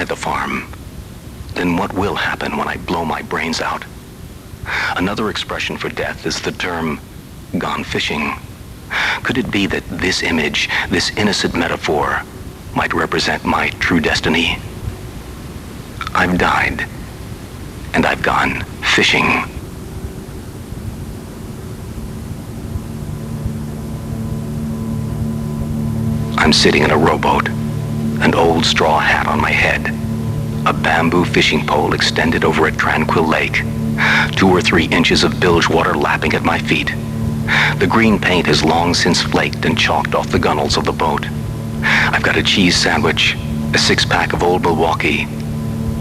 the farm, then what will happen when I blow my brains out? Another expression for death is the term gone fishing. Could it be that this image, this innocent metaphor, might represent my true destiny? I've died, and I've gone fishing. I'm sitting in a rowboat, an old straw hat on my head, a bamboo fishing pole extended over a tranquil lake, 2 or 3 inches of bilge water lapping at my feet. The green paint has long since flaked and chalked off the gunnels of the boat. I've got a cheese sandwich, a 6-pack of Old Milwaukee,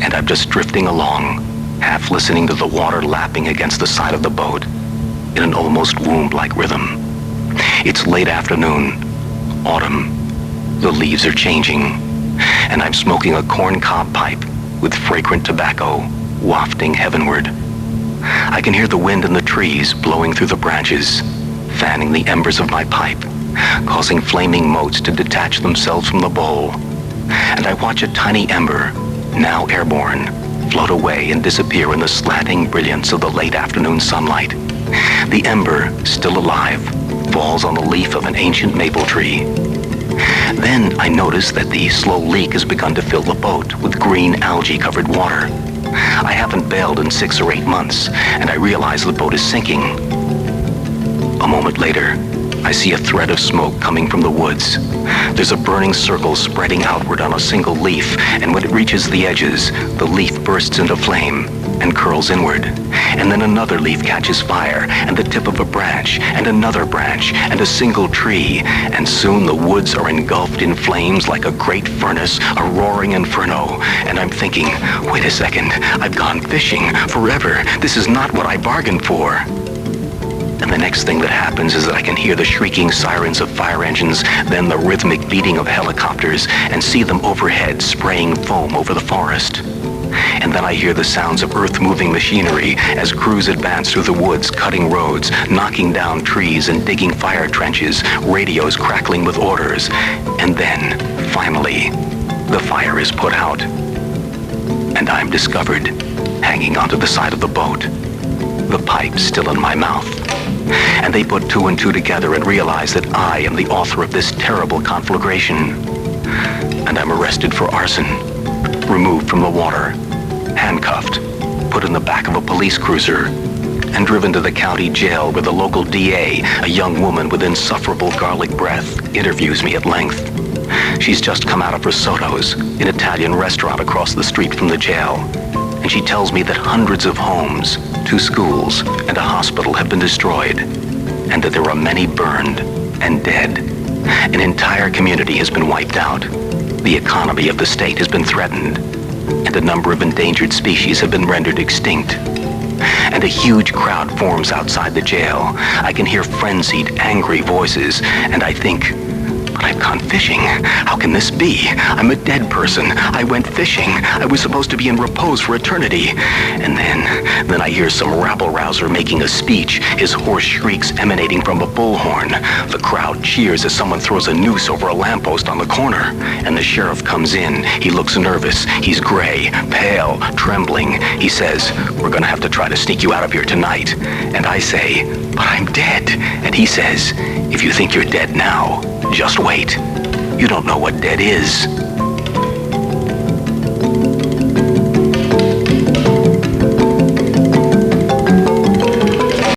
and I'm just drifting along, half listening to the water lapping against the side of the boat in an almost womb-like rhythm. It's late afternoon, autumn. The leaves are changing, and I'm smoking a corncob pipe with fragrant tobacco wafting heavenward. I can hear the wind in the trees blowing through the branches, fanning the embers of my pipe, causing flaming motes to detach themselves from the bowl. And I watch a tiny ember, now airborne, float away and disappear in the slanting brilliance of the late afternoon sunlight. The ember, still alive, falls on the leaf of an ancient maple tree. Then I notice that the slow leak has begun to fill the boat with green algae-covered water. I haven't bailed in 6 or 8 months, and I realize the boat is sinking. A moment later, I see a thread of smoke coming from the woods. There's a burning circle spreading outward on a single leaf, and when it reaches the edges, the leaf bursts into flame and curls inward. And then another leaf catches fire, and the tip of a branch, and another branch, and a single tree, and soon the woods are engulfed in flames like a great furnace, a roaring inferno. And I'm thinking, wait a second, I've gone fishing forever. This is not what I bargained for. And the next thing that happens is that I can hear the shrieking sirens of fire engines, then the rhythmic beating of helicopters, and see them overhead spraying foam over the forest. And then I hear the sounds of earth-moving machinery as crews advance through the woods, cutting roads, knocking down trees, and digging fire trenches, radios crackling with orders. And then, finally, the fire is put out. And I'm discovered, hanging onto the side of the boat, the pipe still in my mouth. And they put 2 and 2 together and realize that I am the author of this terrible conflagration. And I'm arrested for arson, removed from the water, handcuffed, put in the back of a police cruiser, and driven to the county jail where the local DA, a young woman with insufferable garlic breath, interviews me at length. She's just come out of Risotto's, an Italian restaurant across the street from the jail, and she tells me that hundreds of homes, 2 schools, and a hospital have been destroyed, and that there are many burned and dead. An entire community has been wiped out. The economy of the state has been threatened, and a number of endangered species have been rendered extinct. And a huge crowd forms outside the jail. I can hear frenzied, angry voices, and I think, but I've gone fishing. How can this be? I'm a dead person. I went fishing. I was supposed to be in repose for eternity. And then I hear some rabble-rouser making a speech, his hoarse shrieks emanating from a bullhorn. The crowd cheers as someone throws a noose over a lamppost on the corner. And the sheriff comes in. He looks nervous. He's gray, pale, trembling. He says, "We're gonna have to try to sneak you out of here tonight." And I say, "But I'm dead." And he says, "If you think you're dead now, just wait. You don't know what dead is."